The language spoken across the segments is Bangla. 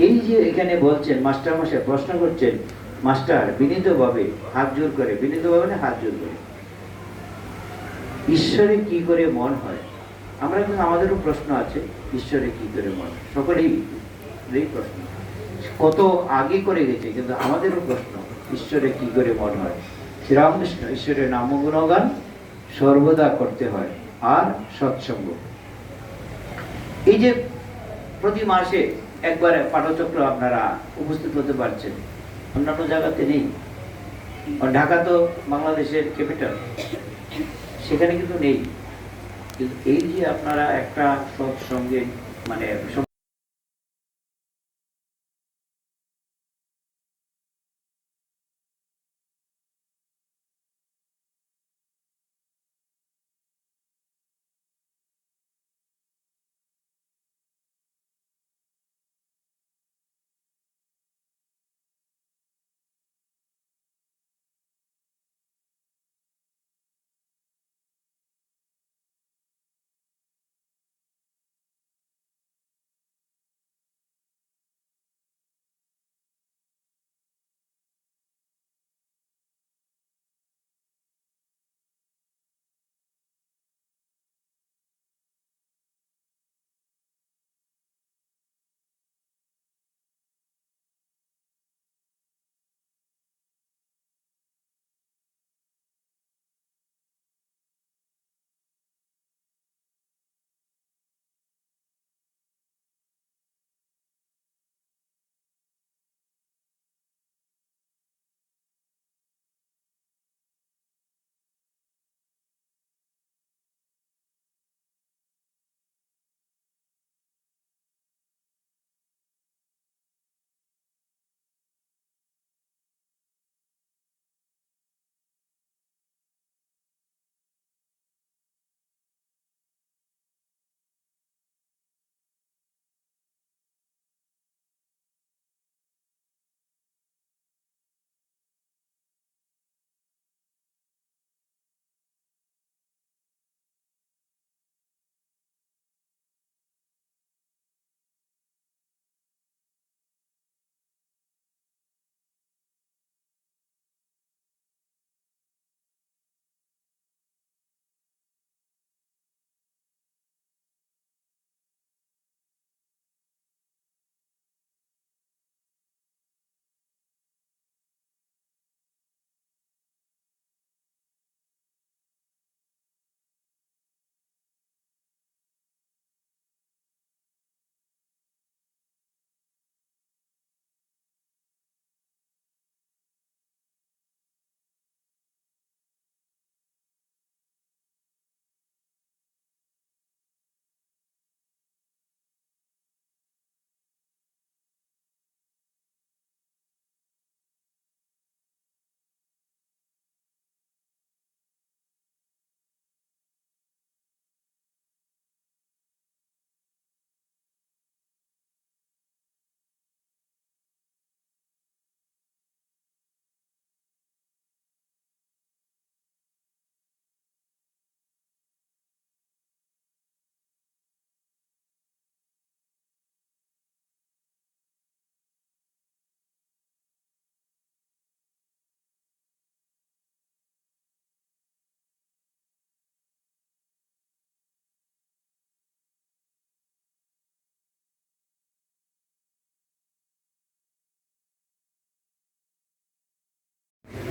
এই যে এখানে বলছেন মাস্টারমশাই প্রশ্ন করছেন, মাস্টার বিনীতভাবে হাত জোর করে, বিনীতভাবে না হাত জোর করে, ঈশ্বরে কি করে মন হয়? আমরা কিন্তু আমাদেরও প্রশ্ন আছে, ঈশ্বরে কি করে মন হয়? সকলেই এই প্রশ্ন কত আগে করে গেছে, কিন্তু আমাদেরও প্রশ্ন ঈশ্বরে কি করে মন হয়? শ্রীরামকৃষ্ণ ঈশ্বরের নাম গুণগান সর্বদা করতে হয়, আর সৎসঙ্গ। এই যে প্রতি মাসে একবারে পাঠচক্র আপনারা উপস্থিত হতে পারছেন, অন্যান্য জায়গাতে নেই। ঢাকা তো বাংলাদেশের ক্যাপিটাল, সেখানে কিন্তু নেই। কিন্তু এই যে আপনারা একটা সৎসঙ্গে মানে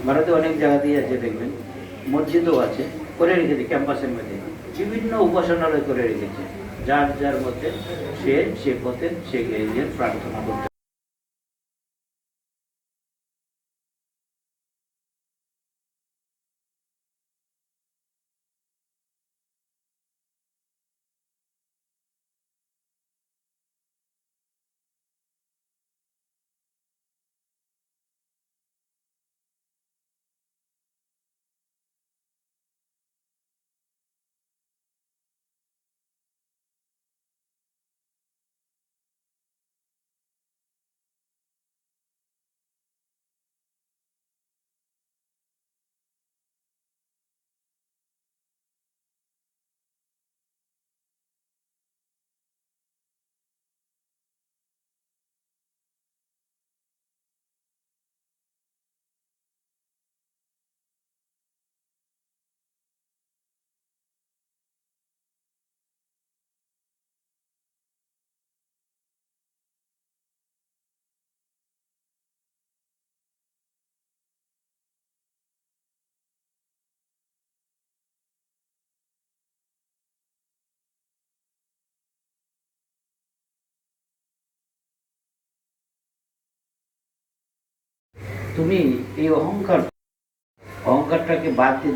ভারতে অনেক জায়গাতেই আছে, দেখবেন মসজিদও আছে, করে রেখেছে ক্যাম্পাসের মধ্যে, বিভিন্ন উপাসনালয় করে রেখেছে। যার যার মধ্যে সে পথে সে গিয়ে প্রার্থনা করতে তুমি এই অহংকারটাকে বাদ দিয়ে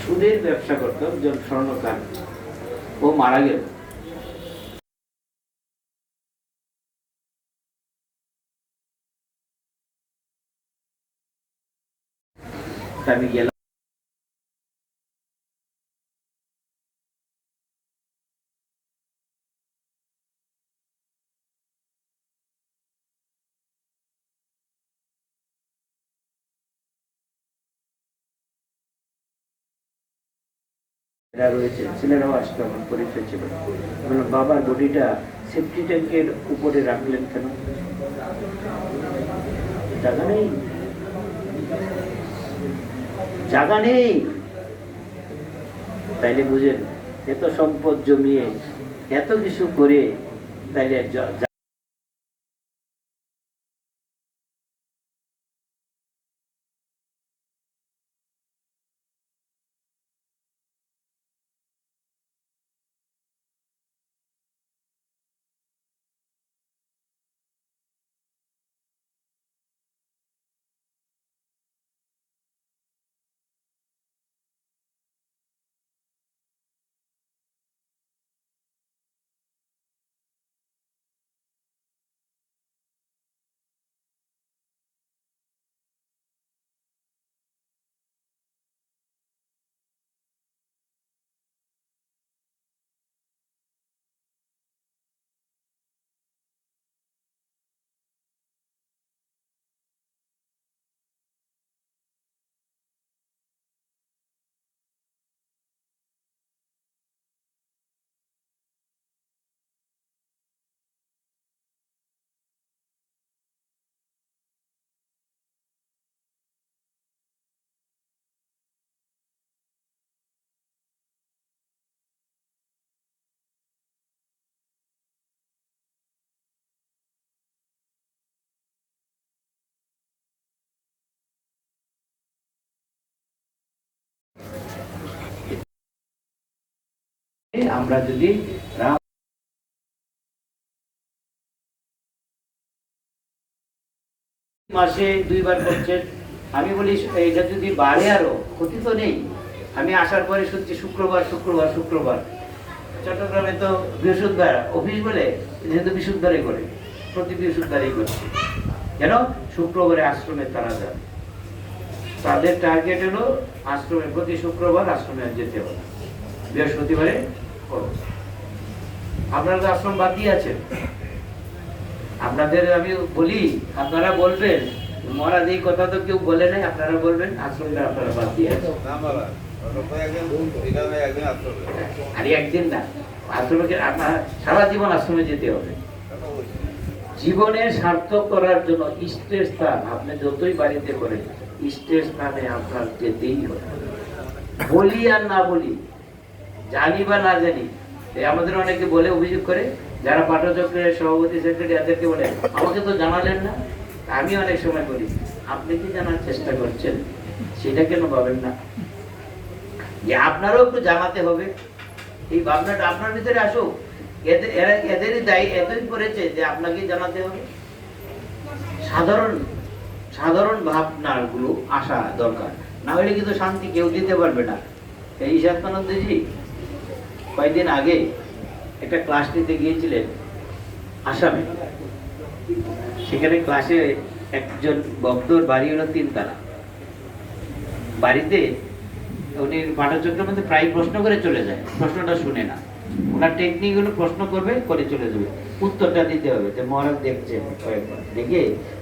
সুদের ব্যবসা করতো একজন স্বর্ণকার, ও মারা গেল। আমি গেলাম, এরা রয়েছে, ছেলেরাও আসতো, আমার পরিচয় ছিল। বললাম, বাবার বডিটা সেফটি ট্যাঙ্কের উপরে রাখলেন কেন? জায়গা নেই, জায়গা নেই। তাইলে বুঝেন, এত সম্পদ জমিয়ে এত কিছু করে, তাইলে আমরা যদি রাম মাসে 2 বার করছেন, আমি বলি এটা যদি বাড়ে আরো ক্ষতি তো নেই। আমি আসার পরে শুনছি শুক্রবার শুক্রবার শুক্রবার, চট্টগ্রামে তো বৃহস্পতিবার অফিস বলে, যেহেতু বৃহস্পতিবারই করে, প্রতি বৃহস্পতিবারই করছে। কেন? শুক্রবারে আশ্রমে তারা যান, তাদের টার্গেট হলো আশ্রমে প্রতি শুক্রবার আশ্রমে যেতে হবে, বৃহস্পতিবারে করো। আপনারা তো আশ্রম বাদ দিয়ে আছেন, আপনাদের আমি বলি, আপনারা বলবেন মহারাজ এই কথা তো কেউ বলে নাই, আপনারা বলবেন আশ্রমটা আপনারা বাদ দিয়ে আছেন। আরে একদিন না, আশ্রমে আপনার সারা জীবন আশ্রমে যেতে হবে। জীবনে সার্থক করার জন্য ইষ্টের স্থান আপনি যতই বাড়িতে করেন, ইষ্টের স্থানে আপনার যেতেই হবে। বলি আর না বলি, জানি বা না জানি, আমাদের অনেকে বলে অভিযোগ করে, যারা পাঠচক্রের সভাপতি সেক্রেটারি এদেরকে বলে আমাকে তো জানালেন না। আমি অনেক সময় বলি আপনি কি জানার চেষ্টা করছেন, সেটা কেন ভাবেন না যে আপনারও একটু জানাতে হবে? এই ভাবনাটা আপনার ভিতরে আসুক। এদেরই দায়ী এতই করেছে যে আপনাকে জানাতে হবে। সাধারণ সাধারণ ভাবনাগুলো আসা দরকার, না হলে কিন্তু শান্তি কেউ দিতে পারবে না। এই ঈশাত্মানন্দজি কয়েকদিন আগে একটা ক্লাস নিতে গিয়েছিলেন আসামে। সেখানে ক্লাসে একজন ভক্তর বাড়ি হলো 3 তলা। বাড়িতে উনি পাঠচক্রের মধ্যে প্রায় প্রশ্ন করে চলে যায়, প্রশ্নটা শুনে না। ওনার টেকনিক হলো প্রশ্ন করবে, করে চলে যাবে, উত্তরটা দিতে হবে। তো মহারাজ দেখছেন কয়েকবার, দেখে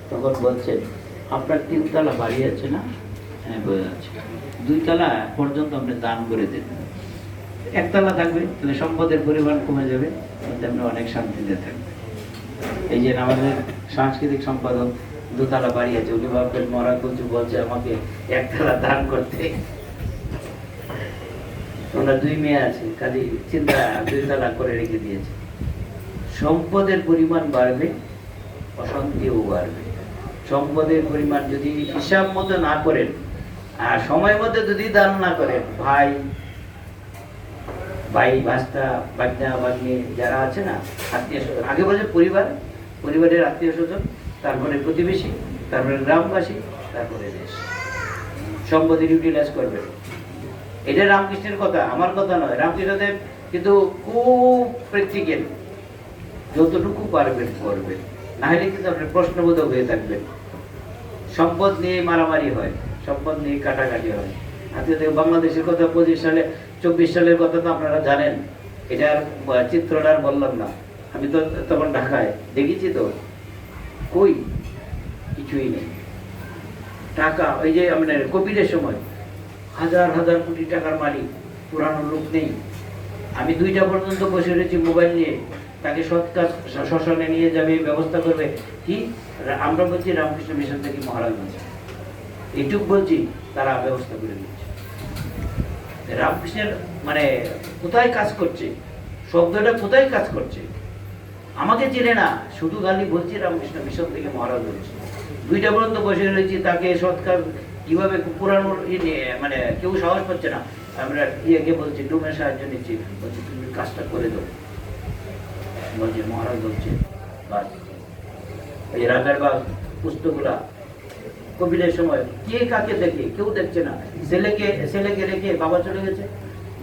তখন বলছেন আপনার 3 তলা বাড়ি আছে না? হ্যাঁ বোঝা যাচ্ছে। 2 তলা পর্যন্ত আপনি দান করে দেন, 1 তলা থাকবে, তাহলে সম্পদের পরিমাণ কমে যাবে, আপনি অনেক শান্তিতে থাকবে। এই যে আমাদের সাংস্কৃতিক সম্পাদক 2 তলা বাড়ি আছে, উনি ভাববেন মহারাজ বলছে আমাকে 1 তলা দান করতে। ওনার 2 মেয়ে আছে, কাজে চিন্তা 2 তলা করে রেখে দিয়েছে। সম্পদের পরিমাণ বাড়বে, অশান্তিও বাড়বে। সম্পদের পরিমাণ যদি হিসাব মতো না করেন আর সময় মতো যদি দান না করেন, ভাই ভাই ভাস্তা বাগনা বাগনি যারা আছে না, আত্মীয় স্বজন, আগে বলছে পরিবার, পরিবারের আত্মীয় স্বজন, তারপরে প্রতিবেশী, তারপরে গ্রামবাসী, তারপরে দেশ, সম্পত্তি ইউটিলাইজ করবে। এটা রামকৃষ্ণের কথা, আমার কথা নয়। রামকৃষ্ণদেব কিন্তু খুব প্র্যাকটিক্যাল, যতটুকু পারবেন করবেন, না হলে কিন্তু আপনি প্রশ্নবোধক হয়ে থাকবেন। সম্পদ নিয়ে মারামারি হয়, সম্পদ নিয়ে কাটাকাটি হয়। আজকে বাংলাদেশের কথা 25 সালে 24 সালের কথা তো আপনারা জানেন, এটার চিত্রটা আর বললাম না। আমি তো তখন ঢাকায় দেখেছি, তো কই কিছুই নেই। টাকা ওই যে আমাদের কোভিডের সময় হাজার হাজার কোটি টাকার মালিক, পুরানো লোক নেই। আমি 2টা পর্যন্ত বসে রয়েছি মোবাইল নিয়ে, তাকে সৎ কাজ শ্মশানে নিয়ে যাবে, ব্যবস্থা করবে। কি আমরা বলছি রামকৃষ্ণ মিশন থেকে মহারাজ বলছে, এইটুক বলছি, তারা ব্যবস্থা করে দিচ্ছে। রামকৃষ্ণের মানে কোথায় কাজ করছে, শব্দটা কোথায় কাজ করছে? আমাকে চেনে না, শুধু গালি বলছি রামকৃষ্ণ মিশন থেকে মহারাজ বলছে। 2টা পর্যন্ত বসে রয়েছি, তাকে সৎ কাজ কিভাবে পুরানো মানে কেউ সাহস পাচ্ছে না। আমরা ইয়েকে বলছি, ডুমের সাহায্য নিচ্ছি, বলছি তুমি কাজটা করে দাও। বলছে মহারাজ বলছে বাস। এই রাজার বাগ পুস্তকগুলা কোভিডের সময় কে কাকে দেখে, কেউ দেখছে না। ছেলেকে রেখে বাবা চলে গেছে,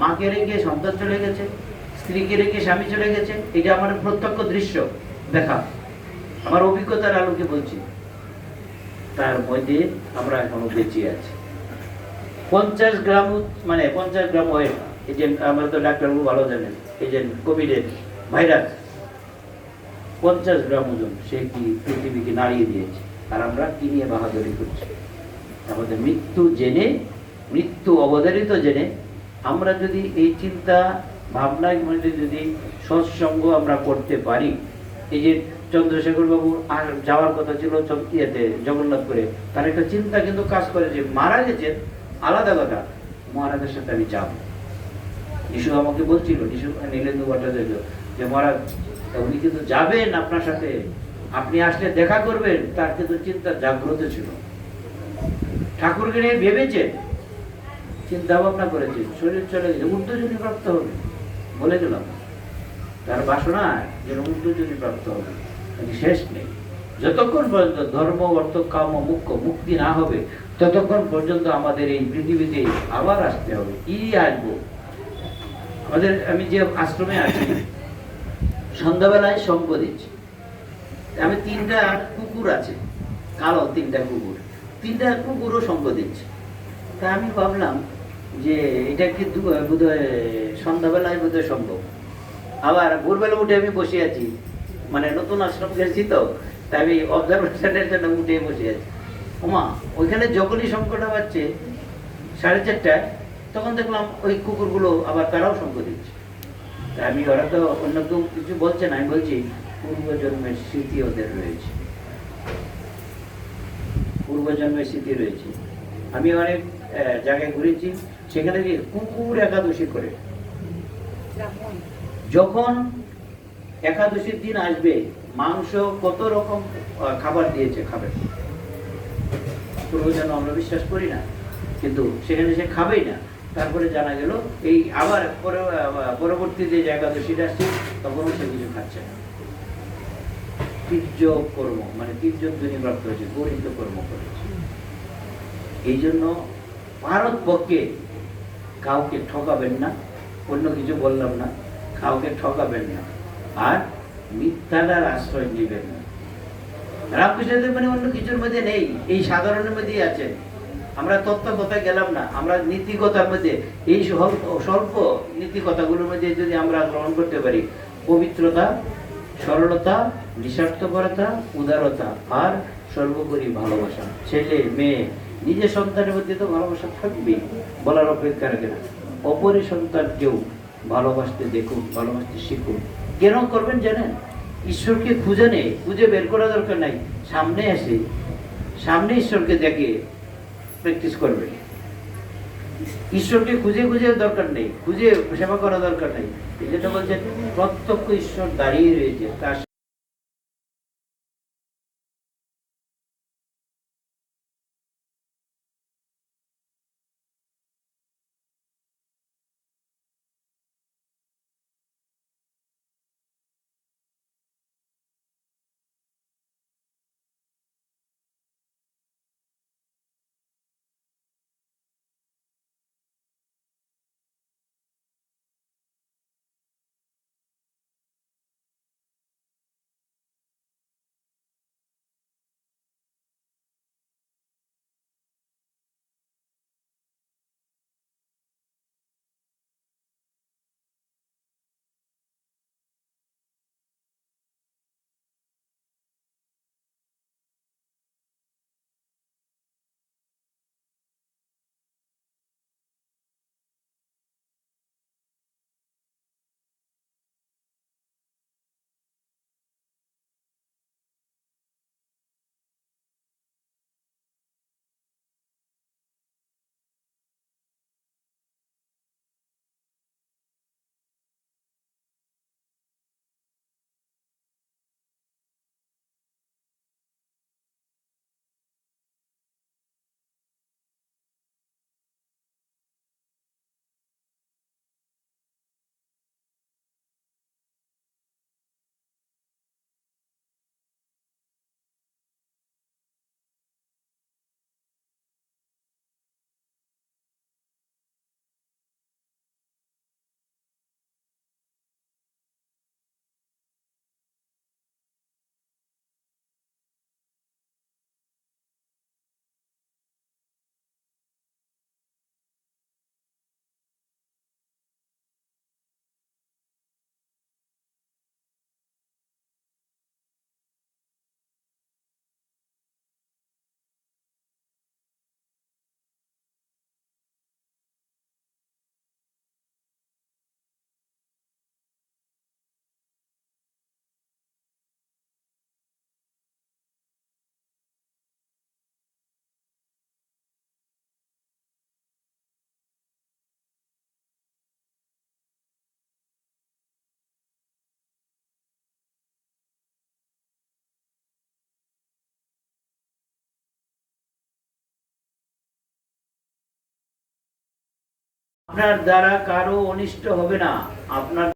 মাকে রেখে সন্তান চলে গেছে, স্ত্রীকে রেখে স্বামী চলে গেছে। এটা আমার প্রত্যক্ষ দৃশ্য দেখা, আমার অভিজ্ঞতার আলোকে বলছি। তার মধ্যে আমরা এখনো বেঁচে আছি। 50 গ্রাম মানে 50 গ্রাম হয়ে, এই যে আমরা তো ডাক্তারবাবু ভালো জানেন, এই যে কোভিডের ভাইরাস 50 গ্রাম ওজন, সে কি পৃথিবীকে নাড়িয়ে দিয়েছে। আর আমরা কি নিয়ে বাহাদুরি করছি? আমাদের মৃত্যু জেনে, মৃত্যু অবধারিত জেনে আমরা যদি এই চিন্তা ভাবনার মধ্যে যদি সৎসঙ্গ আমরা করতে পারি। এই যে চন্দ্রশেখর বাবু আর যাওয়ার কথা ছিল ইয়েতে জগন্নাথপুরে, তার একটা চিন্তা কিন্তু কাজ করে যে মারা গেছেন আলাদা কথা, মহারাজের সাথে আমি যাব। নিশু আমাকে বলছিল, নিশু নীলেন্দু ভট্টাচার্য, যে মহারাজ উনি কিন্তু যাবেন আপনার সাথে, আপনি আসলে দেখা করবেন। তার কিন্তু চিন্তা জাগ্রত ছিল, ঠাকুরকে নিয়ে ভেবেছেন, চিন্তা ভাবনা করেছে, শরীর চলে গেছে, উত্তেজনী প্রাপ্ত হবে। বলে গেলাম, তার বাসনা যেন ঊর্ধ্বজনী প্রাপ্ত হবে, শেষ নেই। যতক্ষণ পর্যন্ত ধর্ম অর্থ কাম মুখ্য মুক্তি না হবে, ততক্ষণ পর্যন্ত আমাদের এই পৃথিবীতে আবার আসতে হবে। কি আসবো? আমাদের, আমি যে আশ্রমে আছি, সন্ধ্যাবেলায় সঙ্গ দিচ্ছি। আমি 3টা কুকুর আছে, কালো 3টা কুকুর, 3টা কুকুরও সঙ্গ দিচ্ছে। তা আমি ভাবলাম যে এটা কি বোধহয় সন্ধ্যাবেলায় বোধহয় সম্ভব। আবার ভোরবেলা উঠে আমি বসে আছি, মানে নতুন আশ্রম গেছি তো, তাই আমি অবজারভেশনের জন্য উঠে বসে আছি। ওমা, ওইখানে যখনই সংকটটা পাচ্ছে 4:30টায়, তখন দেখলাম ওই কুকুরগুলো আবার তারাও সঙ্গ দিচ্ছে। তাই আমি, ওরা তো অন্য কেউ কিছু বলছে না, আমি বলছি পূর্বজন্মের স্মৃতি ওদের রয়েছে, পূর্বজন্মের স্মৃতি রয়েছে। আমি অনেক জায়গায় ঘুরেছি, সেখানে গিয়ে কুকুর একাদশী করে, যখন একাদশীর দিন আসবে, মাংস কত রকম খাবার দিয়েছে, খাবে। পূর্বজন্ম আমরা বিশ্বাস করি না, কিন্তু সেখানে সে খাবেই না। তারপরে জানা গেল এই আবার পরবর্তীতে যে একাদশীটা আসছে, তখনও সে কিছু খাচ্ছে না। তীর্য কর্ম, মানে তীর্যধ্বনি প্রাপ্ত হয়েছে, গরিত কর্ম করেছে। এই জন্য ভারত পক্ষে কাউকে ঠকাবেন না, অন্য কিছু বললাম না, কাউকে ঠকাবেন না, আর মিথ্যাটার আশ্রয় নেবেন না। রামকৃষ্ণদেব মানে অন্য কিছুর মধ্যে নেই, এই সাধারণের মধ্যেই আছেন। আমরা তত্ত্ব কথা গেলাম না, আমরা নীতিকতার মধ্যে, এই স্বল্প নীতি কথাগুলোর মধ্যে যদি আমরা গ্রহণ করতে পারি, পবিত্রতা, সরলতা, নিঃস্বার্থপরতা, উদারতা, আর সর্বোপরি ভালোবাসা। ছেলে মেয়ে, নিজের সন্তানের মধ্যে তো ভালোবাসা থাকবেই, বলার অপেক্ষা রাখে না। অপরের সন্তানকেও ভালোবাসতে দেখুন, ভালোবাসতে শিখুন। কেন করবেন জানেন? ঈশ্বরকে খুঁজে নেই, খুঁজে বের করা দরকার নাই, সামনে আসে, সামনে ঈশ্বরকে দেখে প্র্যাকটিস করবে। ঈশ্বরকে খুঁজে খুঁজে দরকার নেই, খুঁজে সেবা করা দরকার নেই। যেটা বলছেন, প্রত্যক্ষ ঈশ্বর দাঁড়িয়ে রয়েছে, তার আপনার দ্বারা কারো অনিষ্ট হবে না। আপনার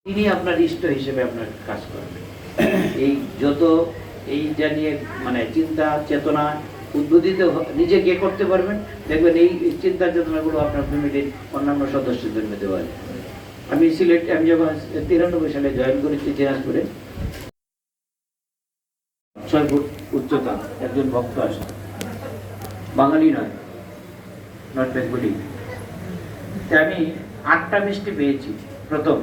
তিনি আপনার ইষ্ট হিসেবে আপনার কাজ করবেন। এই যত এই জানিয়ে মানে চিন্তা চেতনা উদ্বোধিত নিজে করতে পারবেন, দেখবেন এই চিন্তা চেতনাগুলো আপনার ফ্যামিলির অন্যান্য সদস্যদের মধ্যে পারে। আমি যখন 93 সালে জয়েন করেছি দিনাজপুরে, 6 ফুট উচ্চতা একজন ভক্ত আসে, বাঙালি নয়, নট বেঙ্গলি। আমি 8টা মিষ্টি পেয়েছি প্রথম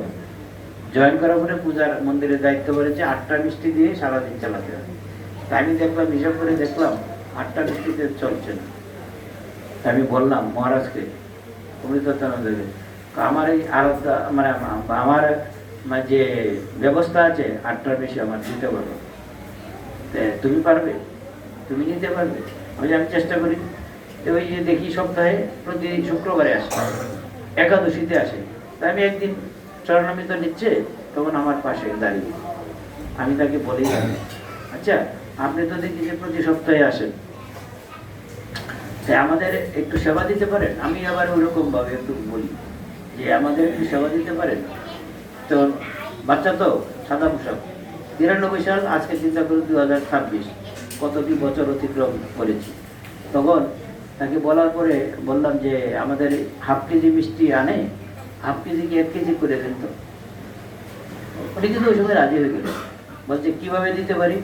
জয়েন করার পরে। পূজার মন্দিরে দায়িত্ব করেছে 8টা মিষ্টি দিয়ে সারাদিন চালাতে হবে। তাই আমি দেখলাম, হিসাব করে দেখলাম 8টা মিষ্টিতে চলছে না। আমি বললাম মহারাজকে, অমৃতানন্দ দেবে, আমার এই আরাধ্যা মানে আমার যে ব্যবস্থা আছে 8টার বেশি আমার দিতে পারবো, তুমি পারবে, তুমি নিতে পারবে? আমি চেষ্টা করি। ওই যে দেখি সপ্তাহে প্রতি শুক্রবারে আসে, একাদশীতে আসে, তাই আমি একদিন চরণামৃত নিচ্ছে, তখন আমার পাশে দাঁড়িয়ে আমি তাকে বলেই, আচ্ছা আপনি তো দেখি যে প্রতি সপ্তাহে আসেন, আমাদের একটু সেবা দিতে পারেন? আমি আবার ওইরকম ভাবে একটু বলি যে আমাদের একটু সেবা দিতে পারেন? তো বাচ্চা তো সাদা পোশাক, 93 সাল, আজকে চিন্তা করি 2026, কতটি বছর অতিক্রম করেছি। তখন তাকে বলার পরে বললাম যে আমাদের হাফ কেজি মিষ্টি আনে, হাফ কেজি কি 1 কেজি করে দেন তো। উনি কিন্তু ওই সময় রাজি হয়ে গেল, বলছে কিভাবে দিতে পারি?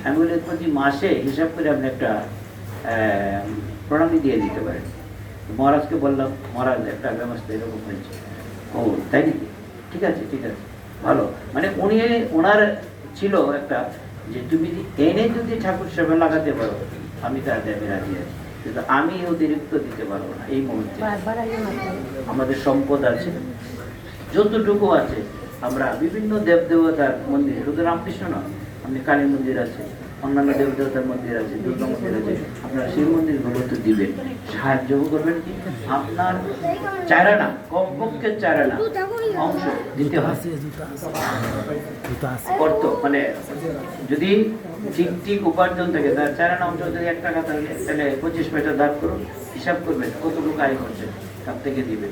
আমি বলি প্রতি মাসে হিসাব করে আপনি একটা প্রণামী দিয়ে দিতে পারেন। মহারাজকে বললাম, মহারাজ একটা ব্যবস্থা এরকম হয়েছে। ও তাই নাকি? ঠিক আছে ঠিক আছে, ভালো। মানে উনি ওনার ছিল একটা যে তুমি এনে যদি ঠাকুর সেবা লাগাতে পারো আমি তাতে আমি রাজি আছি, কিন্তু আমি অতিরিক্ত দিতে পারবো না। এই মুহূর্তে আমাদের সম্পদ আছে যতটুকু আছে, আমরা বিভিন্ন দেব দেবতার মন্দির, শুধু রামকৃষ্ণ নয়, আপনি কালী মন্দির আছে, অন্যান্য দেব দেবতার মন্দির আছে, দুর্গা মন্দির আছে, আপনারা সেই মন্দিরগুলো তো দিবেন, সাহায্য করবেন। কি আপনার চারানা, কমপক্ষে চারানা অংশ দিতে হয়। অর্থ মানে যদি ঠিক ঠিক উপার্জন থেকে তার চারানা অংশ যদি 1 টাকা থাকে, তাহলে 25 পয়সা দান করুন, হিসাব করবেন কতটুকু আয় করছে, তার থেকে দিবেন।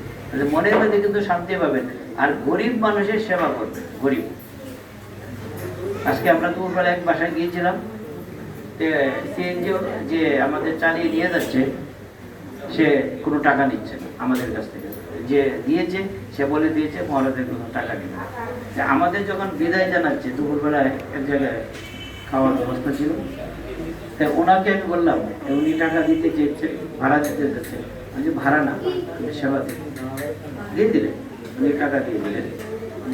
মনের মধ্যে কিন্তু শান্তি পাবেন। আর গরিব মানুষের সেবা করবেন। গরিব, আজকে আমরা দুপুরবেলা এক বাসায় গিয়েছিলাম, সিএনজি যে আমাদের চালিয়ে নিয়ে যাচ্ছে, সে কোনো টাকা নিচ্ছে না আমাদের কাছ থেকে, যে দিয়েছে সে বলে দিয়েছে মহারাজের কোনো টাকা নেবে না। আমাদের যখন বিদায় জানাচ্ছে, দুপুরবেলায় এক জায়গায় খাওয়ার ব্যবস্থা ছিল, তাই ওনাকে আমি বললাম, উনি টাকা দিতে চেয়েছে, ভাড়া দিতে চেয়েছে, আমি ভাড়া না, সেবা দিয়ে দিলেন, উনি টাকা দিয়ে দিলেন,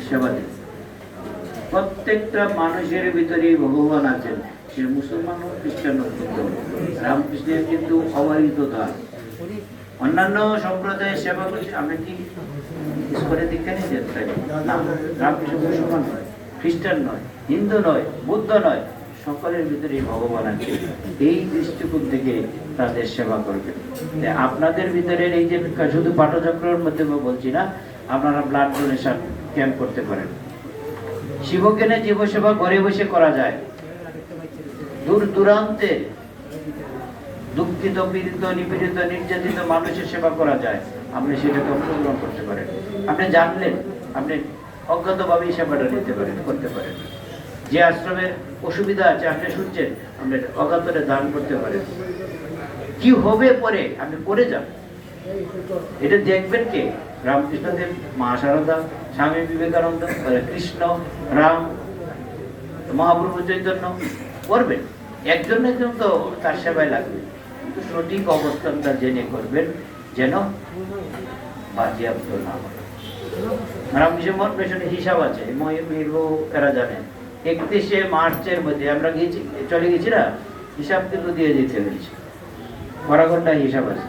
সেবা দিলেন। প্রত্যেকটা মানুষের ভিতরে ভগবান আছেন, সে মুসলমান হোক, খ্রিস্টান হোক, রামকৃষ্ণের কিন্তু অবারিত দান। অন্যান্য সম্প্রদায়ের সেবা করছে, আমরা কি করে দীক্ষা নিয়েছেন? না, রামকৃষ্ণ মুসলমান নয়, খ্রিস্টান নয়, হিন্দু নয়, বুদ্ধ নয়, সকলের ভিতরে ভগবান আছে। এই দৃষ্টিকোণ থেকে তাদের সেবা করবেন। আপনাদের ভিতরে এই যে শুধু পাঠচক্রের মধ্যে বলছি না, আপনারা ব্লাড ডোনেশন ক্যাম্প করতে পারেন। শিবজ্ঞানে জীব সেবা ঘরে বসে করা যায়। দূর দূরান্তে দুঃখিত, পীড়িত, নিপীড়িত, নির্যাতিত মানুষের সেবা করা যায়। আপনি সেটাকে অংশগ্রহণ করতে পারেন। আপনি জানলেন, আপনি অজ্ঞাতভাবেই সেবাটা নিতে পারেন, করতে পারেন। যে আশ্রমের অসুবিধা আছে আপনি শুনছেন, আপনি অজ্ঞাতরে দান করতে পারেন। কি হবে পরে আপনি করে যান, এটা দেখবেন কে? রামকৃষ্ণদেব, মা শারদা, স্বামী বিবেকানন্দ, কৃষ্ণ, রাম, মহাপ্রভু চৈতন্য করবেন। একজন একজন তো তার সেবায় লাগবে, কিন্তু সঠিক অবস্থানটা জেনে করবেন, যেন বাজেয়াপ্ত না হয়। রামকৃষ্ণ মঠ পেছনে হিসাব আছে, এরা জানেন। 31শে মার্চের মধ্যে আমরা গিয়েছি, চলে গেছি না, হিসাব কিন্তু দিয়ে যেতে হয়েছে, ঘন্টায় হিসাব আছে।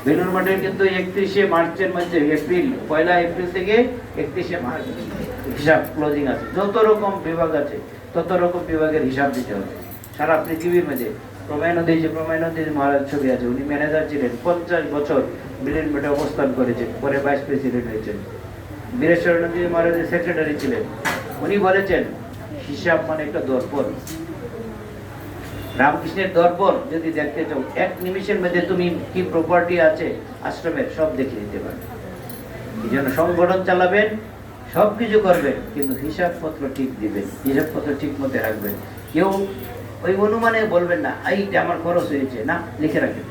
বেলুর মঠের কিন্তু 31শে মার্চের মধ্যে, পয়লা এপ্রিল থেকে 31শে মার্চ হিসাব ক্লোজিং আছে। যত রকম বিভাগ আছে তত রকম বিভাগের হিসাব দিতে হবে সারা পৃথিবীর মধ্যে। প্রমেয়ানন্দী মহারাজ ছবি আছে, উনি ম্যানেজার ছিলেন, 50 বছর বেলুর মঠে অবস্থান করেছেন, পরে ভাইস প্রেসিডেন্ট হয়েছেন। বীরেশ্বরানন্দী মহারাজের সেক্রেটারি ছিলেন। উনি বলেছেন হিসাব মানে একটা দর্পণ। রামকৃষ্ণের দর্পণ যদি দেখতে চাও, 1 নিমিষের মধ্যে তুমি কি প্রপার্টি আছে আশ্রমের সব দেখে নিতে পারবে। এই জন্য সংগঠন চালাবেন, সবকিছু করবেন, কিন্তু হিসাবপত্র ঠিক দিবেন, হিসাবপত্র ঠিক মতো রাখবেন। কেউ ওই অনুমানে বলবেন না, এইটা আমার খরচ হয়েছে, না, লিখে রাখবেন,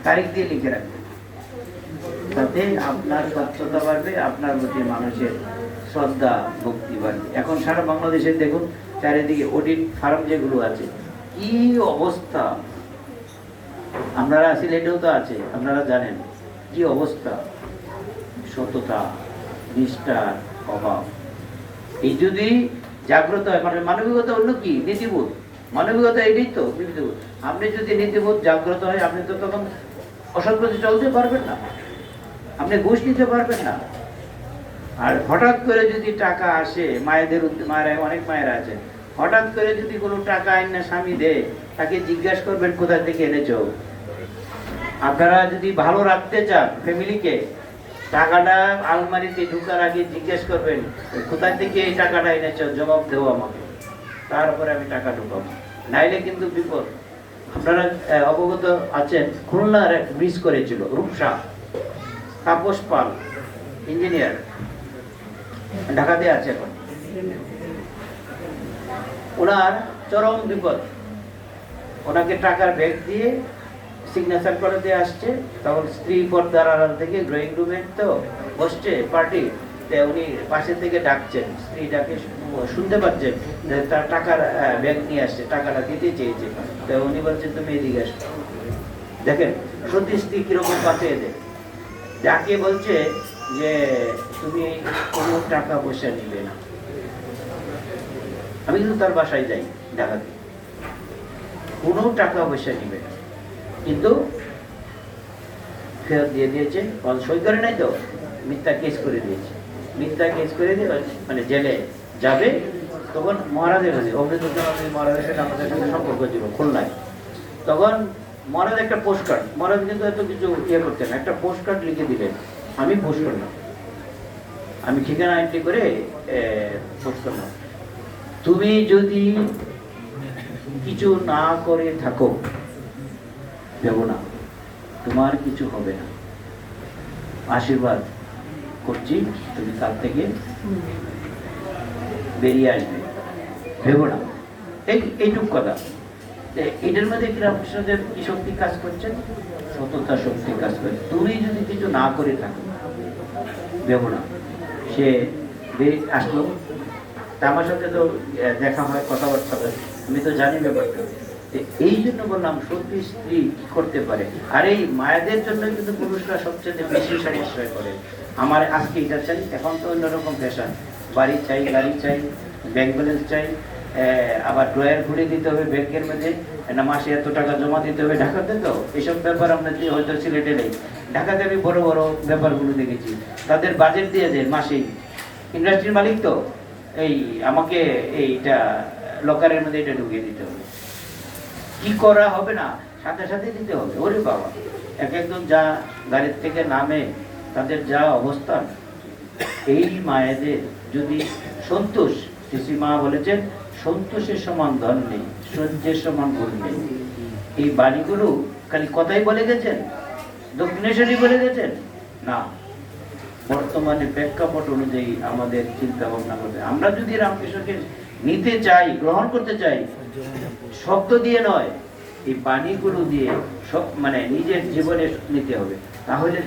তারিখ দিয়ে লিখে রাখবেন। তাতে আপনার স্বচ্ছতা বাড়বে, আপনার প্রতি মানুষের শ্রদ্ধা ভক্তি বাড়বে। এখন সারা বাংলাদেশে দেখুন চারিদিকে অডিট ফার্ম যেগুলো আছে, কি অবস্থা। আপনারা সিলেটেও তো আছে, আপনারা জানেন কি অবস্থা, সততা, নিষ্ঠার অভাব। এই যদি জাগ্রত হয়, মানে মানবিকতা অন্য কি, নীতিবোধ, মানবিকতা এটাই তো নীতিবোধ। আপনি যদি নীতিবোধ জাগ্রত হয়, আপনি তো তখন অসৎ পথে চলতে পারবেন না, আপনি ঘুষ নিতে পারবেন না, আর হঠাৎ করে যদি টাকা আসে, মায়েদের মায়েরা, অনেক মায়েরা আছে, হঠাৎ করে যদি কোনো টাকা আইনা স্বামী দেয়, তাকে জিজ্ঞাসা করবেন কোথা থেকে এনেছো। আপনারা যদি ভালো রাখতে চান ফ্যামিলিকে, টাকাটা আলমারিতে ঢুকার আগে জিজ্ঞেস করবেন কোথা থেকে এই টাকাটা এনেছো, জবাব দেবো আমাকে, তারপরে আমি টাকা ঢুকাবো, নাইলে কিন্তু বিপদ। আপনারা অবগত আছেন, খুলনার এক ব্রিজ করেছিল রূপসা, তাপস পাল ইঞ্জিনিয়ার, ঢাকাতে আছে এখন। ওনার চরম বিপদ, ওনাকে টাকার ব্যাগ দিয়ে সিগনেচার করে দিয়ে আসছে, তখন স্ত্রী পর্দার আড়াল থেকে ড্রয়িং রুমে তো বসছে পার্টি, উনি পাশে থেকে ডাকছেন, স্ত্রী ডাকে শুনতে পাচ্ছেন যে তার টাকার ব্যাগ নিয়ে আসছে, টাকাটা দিতে চেয়েছে, তো উনি বলছেন তুমি এদিকে আসো। দেখেন সত্যি স্ত্রী কিরকম বাঁচিয়ে দেয়, যাকে বলছে যে তুমি কোনো টাকা পয়সা নিবে না। আমি কিন্তু তার বাসায় যাই ঢাকাতে, কোনো টাকা পয়সা নিবে না, কিন্তু ফেরত দিয়ে দিয়েছে, সই করে নাই তো, মিথ্যা কেস করে দিয়েছে, মিথ্যা কেস করে দিয়ে মানে জেলে যাবে। তখন মহারাজের কাছে, মহারাজের সাথে আমাদের সাথে সম্পর্ক ছিল খুলনায়, তখন মহারাজ একটা পোস্ট কার্ড, মহারাজ কিন্তু এত কিছু ইয়ে করতেন, একটা পোস্ট কার্ড লিখে দিলেন, আমি পোস্ট করলাম, আমি ঠিকানা এন্ট্রি করে পোস্ট করলাম, তুমি যদি কিছু না করে থাকো দেব না, তোমার কিছু হবে না, আশীর্বাদ করছি, তুমি তার থেকে বেরিয়ে আসবে, ভেবো না। এইটুক কথা। এটার মধ্যে কি রামকৃষ্ণদেব কি শক্তি কাজ করছেন? সততা শক্তি কাজ করছে। তুমি যদি কিছু না করে থাকো ভেবো না। সে আসলো, আমার সাথে তো দেখা হয়, কথাবার্তা হয়, আমি তো জানি ব্যাপারটা। এই জন্য বললাম সত্যি স্ত্রী কি করতে পারে। আর এই মায়েদের জন্য কিন্তু পুরুষরা সবচেয়ে বেশি সমস্যায় করে। আমার আজকে এটা চাই, এখন তো অন্যরকম ফ্যাশন, বাড়ি চাই, গাড়ি চাই, ব্যাংক ব্যালেন্স চাই, আবার ড্রয়ার ঘুরে দিতে হবে ব্যাংকের মধ্যে, না মাসে এত টাকা জমা দিতে হবে। ঢাকাতে তো এসব ব্যাপার আমরা হয়তো সিলেটে নেই, ঢাকাতে আমি বড় বড় ব্যাপারগুলো দেখেছি, তাদের বাজেট দিয়ে দেয় মাসেই। ইন্ডাস্ট্রির মালিক তো, এই আমাকে এইটা লকারের মধ্যে এটা ঢুকিয়ে দিতে হবে, কি করা হবে না, সাথে সাথে দিতে হবে। ওরে বাবা, এক একজন যা গাড়ির থেকে নামে, তাদের যা অবস্থান। এই মায়েদের যদি সন্তোষ, শ্রী মা বলেছেন সন্তোষের সমান ধন নেই, সহ্যের সমান গুণ নেই। এই বাণীগুলো খালি কথাই বলে গেছেন, দক্ষিণেশ্বরই বলে গেছেন না, বর্তমানে প্রেক্ষাপট অনুযায়ী আমাদের চিন্তা ভাবনা করতে। আমরা যদি রামকৃষ্ণকে নিতে চাই, গ্রহণ করতে চাই, শব্দ দিয়ে নয়, এই বাণীগুলো দিয়ে সব মানে নিজের জীবনে নিতে হবে, তাহলে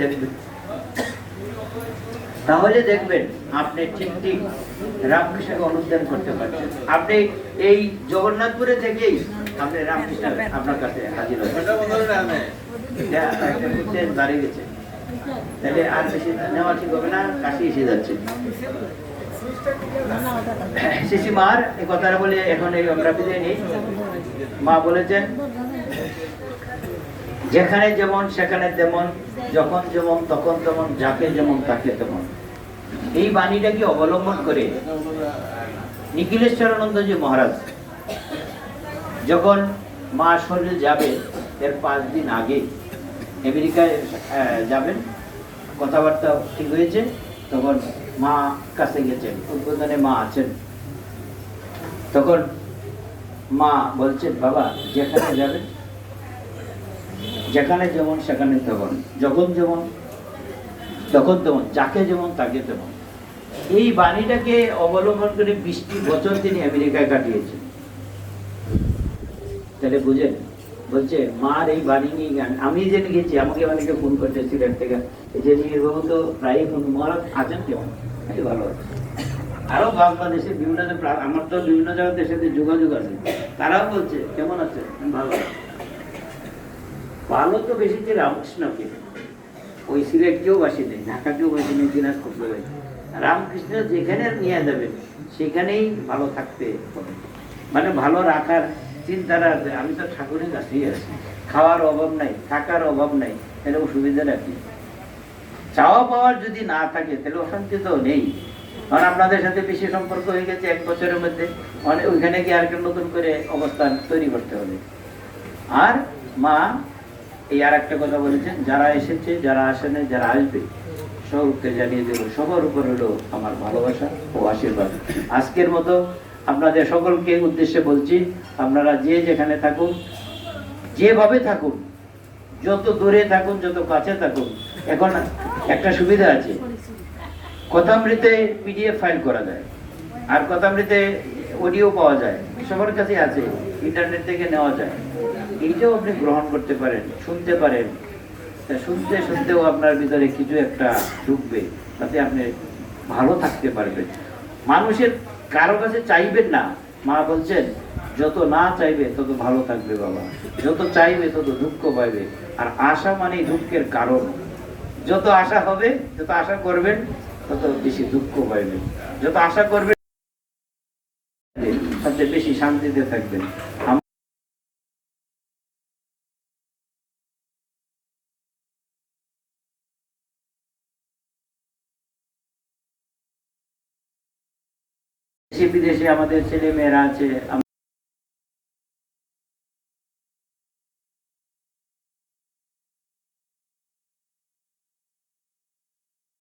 দেখবেন আপনি ঠিক ঠিক রামকৃষ্ণকে অনুধ্যান করতে পারছেন। আপনি এই জগন্নাথপুরে থেকেই আপনি রামকৃষ্ণ আপনার কাছে হাজির হবেন। দাঁড়িয়ে গেছে, তাহলে আর বেশি নেওয়া ঠিক হবে না, কাছে এসে যাচ্ছে। শিশি মার এই কথাটা বলে এখন এই আমরা বিদায় নিই। মা বলেছেন যেখানে যেমন সেখানে তেমন, যখন যেমন তখন তেমন, যাকে যেমন তাকে তেমন। এই বাণীটাকে অবলম্বন করে নিখিলেশ্বরানন্দজি মহারাজ যখন মা শরীর যাবে, এর 5 দিন আগে আমেরিকায় যাবেন, কথাবার্তা ঠিক হয়েছে, তখন মা কাছে গেছেন, উদ্বোধনে মা আছেন, তখন মা বলছেন বাবা যেখানে যাবেন, যেখানে যেমন সেখানে তেমন, যখন যেমন তখন তেমন, যাকে যেমন তাকে তেমন। এই বাণীটাকে অবলম্বন করে 20টি বছর তিনি আমেরিকায় কাটিয়েছেন। তাহলে বুঝেন, বলছে মার এই বাণী নিয়ে গান। আমি যে গেছি, আমাকে অনেকে ফোন করছে সিলেট থেকে, যে নির্বাহ তো প্রায় ফোন, মহারাজ আছেন কেমন, ভালো আছে। আরো বাংলাদেশের বিভিন্ন, আমার তো বিভিন্ন জায়গার দেশের যোগাযোগ আছে, তারাও বলছে কেমন আছে, ভালো। ভালো তো বেশি রামকৃষ্ণকে, ওই সিলেট কেউ বাসি নেই, ঢাকা কেউ বাসি নেই, দিনাজপুর কেউ। রামকৃষ্ণ যেখানে নিয়ে যাবে সেখানেই ভালো থাকতে হবে, মানে ভালো রাখার চিন্তাটা। আমি তো ঠাকুরের কাছেই আছি, খাওয়ার অভাব নাই, থাকার অভাব নাই, এরকম সুবিধা রাখি। চাওয়া পাওয়ার যদি না থাকে তাহলে অশান্তি তো নেই। কারণ আপনাদের সাথে বেশি সম্পর্ক হয়ে গেছে 1 বছরের মধ্যে, মানে ওইখানে গিয়ে আর একটা নতুন করে অবস্থান তৈরি করতে হবে। আর মা এই আর একটা কথা বলেছেন, যারা এসেছে, যারা আসেনি, যারা আসবে, সবকে জানিয়ে দেব সবার উপর হলো আমার ভালোবাসা ও আশীর্বাদ। আজকের মতো আপনাদের সকলকে উদ্দেশ্যে বলছি, আপনারা যে যেখানে থাকুন, যেভাবে থাকুন, যত দূরে থাকুন, যত কাছে থাকুন, এখন একটা সুবিধা আছে, কথামৃতে পিডিএফ ফাইল করা যায়, আর কথামৃতে অডিও পাওয়া যায়, সবার কাছে আছে, ইন্টারনেট থেকে নেওয়া যায়। এইটাও আপনি গ্রহণ করতে পারেন, শুনতে পারেন। শুনতে শুনতেও আপনার ভিতরে কিছু একটা ঢুকবে, তাতে আপনি ভালো থাকতে পারবেন। মানুষের কারো কাছে চাইবেন না। মা বলছেন, যত না চাইবে তত ভালো থাকবে বাবা, যত চাইবে তত দুঃখ পাইবে। আর আশা মানে দুঃখের কারণ। যত আশা হবে, যত আশা করবেন, তত বেশি দুঃখ পাইবেন। যত আশা করবেন, সবচেয়ে বেশি শান্তিতে থাকবেন। দেশে বিদেশে আমাদের ছেলে মেয়েরা আছে,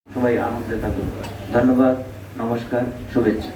সবাই আনন্দে থাকুন। ধন্যবাদ, নমস্কার, শুভেচ্ছা।